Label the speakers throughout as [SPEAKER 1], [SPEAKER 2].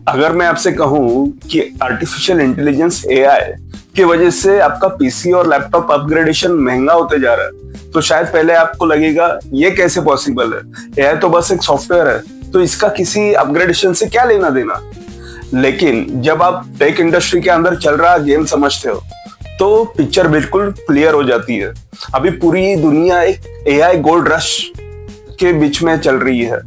[SPEAKER 1] अगर मैं आपसे कहूं कि आर्टिफिशियल इंटेलिजेंस एआई की वजह से आपका पीसी और लैपटॉप अपग्रेडेशन महंगा होते जा रहा है, तो शायद पहले आपको लगेगा ये कैसे पॉसिबल है, एआई तो बस एक सॉफ्टवेयर है, तो इसका किसी अपग्रेडेशन से क्या लेना देना। लेकिन जब आप टेक इंडस्ट्री के अंदर चल रहा गेम समझते हो तो पिक्चर बिल्कुल क्लियर हो जाती है। अभी पूरी दुनिया एक एआई गोल्ड रश के बीच में चल रही है।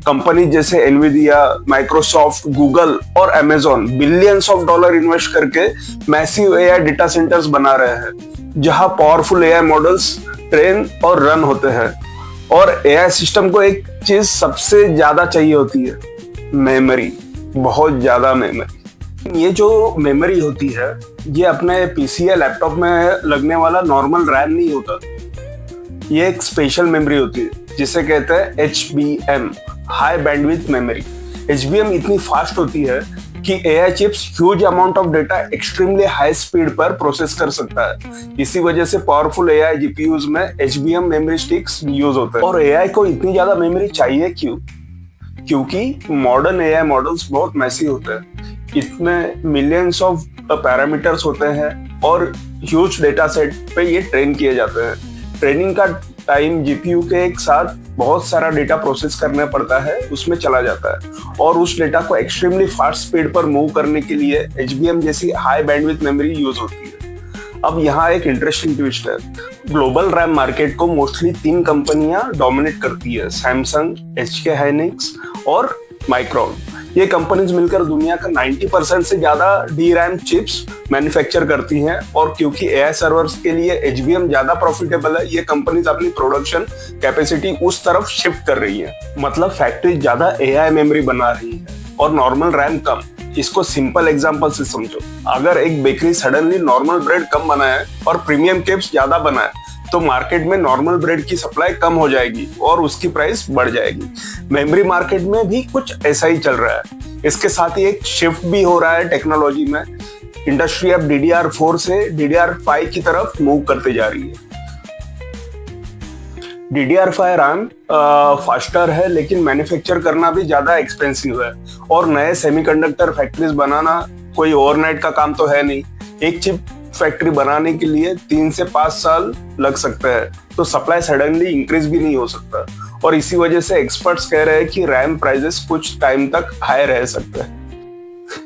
[SPEAKER 1] कंपनी जैसे एनवीडिया, माइक्रोसॉफ्ट, गूगल और Amazon billions of dollar invest करके मैसिव एआई डेटा सेंटर्स बना रहे हैं, जहां पावरफुल एआई मॉडल्स ट्रेन और रन होते हैं। और एआई सिस्टम को एक चीज सबसे ज्यादा चाहिए होती है, मेमोरी, बहुत ज्यादा मेमोरी। ये जो मेमोरी होती है ये अपने पीसी या लैपटॉप में लगने वाला नॉर्मल रैम नहीं होता, ये एक स्पेशल मेमोरी होती है जिसे कहते हैं HBM, high bandwidth memory. HBM इतनी फास्ट होती है कि AI chips huge amount of data extremely high speed पर प्रोसेस कर सकता है। इसी वजह से पावरफुल एआई जीपीयूज में HBM मेमोरी स्टिक्स यूज होते हैं। और एआई को इतनी ज्यादा मेमोरी चाहिए क्यों? क्योंकि मॉडर्न एआई मॉडल्स बहुत मैसी होते हैं, इसमें मिलियंस ऑफ पैरामीटर्स होते हैं और ह्यूज डेटा सेट पे ये ट्रेन किए जाते हैं। ट्रेनिंग का टाइम जीपीयू के एक साथ बहुत सारा डेटा प्रोसेस करना पड़ता है, उसमें चला जाता है। और उस डेटा को एक्सट्रीमली फास्ट स्पीड पर मूव करने के लिए HBM जैसी हाई बैंडविड्थ मेमोरी यूज होती है। अब यहाँ एक इंटरेस्टिंग ट्विस्ट है। ग्लोबल रैम मार्केट को मोस्टली 3 कंपनियां डोमिनेट करती है, सैमसंग, HK हाइनिक्स और माइक्रोन। ये कंपनीज मिलकर दुनिया का 90% से ज्यादा DRAM चिप्स मैन्युफैक्चर करती हैं। और क्योंकि एआई सर्वर्स के लिए HBM ज्यादा प्रॉफिटेबल है, ये कंपनीज अपनी प्रोडक्शन कैपेसिटी उस तरफ शिफ्ट कर रही है। मतलब फैक्ट्री ज्यादा एआई मेमोरी बना रही है और नॉर्मल रैम कम। इसको सिंपल एग्जांपल से समझो, अगर एक बेकरी सडनली नॉर्मल ब्रेड कम बनाए और प्रीमियम केक्स ज्यादा बनाए तो मार्केट में नॉर्मल ब्रेड की सप्लाई कम हो जाएगी और उसकी प्राइस बढ़ जाएगी। मेमोरी मार्केट में भी कुछ ऐसा ही चल रहा है। इसके साथ ही एक शिफ्ट भी हो रहा है टेक्नोलॉजी में। इंडस्ट्री अब DDR4 से DDR5 की तरफ मूव करते जा रही है। DDR5 रैम फास्टर है, लेकिन मैन्युफैक्चर करना भी ज्यादा एक्सपेंसिव है और नए सेमीकंडक्टर फैक्ट्रीज बनाना कोई ओवरनाइट का काम तो है नहीं। एक चिप फैक्ट्री बनाने के लिए 3 से 5 साल लग सकते हैं, तो सप्लाई सडनली इंक्रीज भी नहीं हो सकता। और इसी वजह से एक्सपर्ट्स कह रहे हैं कि रैम प्राइसेस कुछ टाइम तक हाई रह सकते हैं।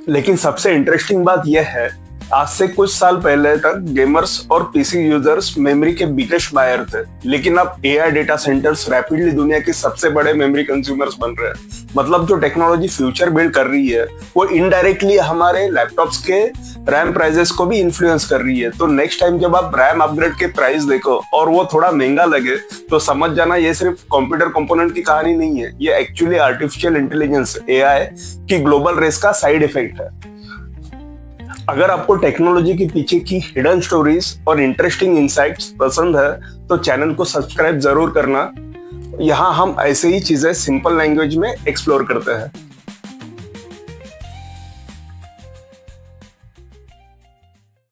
[SPEAKER 1] लेकिन सबसे इंटरेस्टिंग बात यह है, आज से कुछ साल पहले तक गेमर्स और पीसी यूजर्स मेमोरी के बिगेस्ट बायर थे, लेकिन अब एआई डेटा सेंटर्स रैपिडली दुनिया के सबसे बड़े मेमोरी कंज्यूमर्स बन रहे हैं। मतलब जो टेक्नोलॉजी फ्यूचर बिल्ड कर रही है वो इनडायरेक्टली हमारे लैपटॉप्स के रैम प्राइसेस को भी इन्फ्लुएंस कर रही है। तो नेक्स्ट टाइम जब आप रैम अपग्रेड के प्राइस देखो और वो थोड़ा महंगा लगे तो समझ जाना ये सिर्फ कंप्यूटर कंपोनेंट की कहानी नहीं है, ये एक्चुअली आर्टिफिशियल इंटेलिजेंस एआई की ग्लोबल रेस का साइड इफेक्ट है। अगर आपको टेक्नोलॉजी के पीछे की हिडन स्टोरीज और इंटरेस्टिंग इंसाइट्स पसंद है तो चैनल को सब्सक्राइब जरूर करना। यहाँ हम ऐसे ही चीजें सिंपल लैंग्वेज में एक्सप्लोर करते हैं।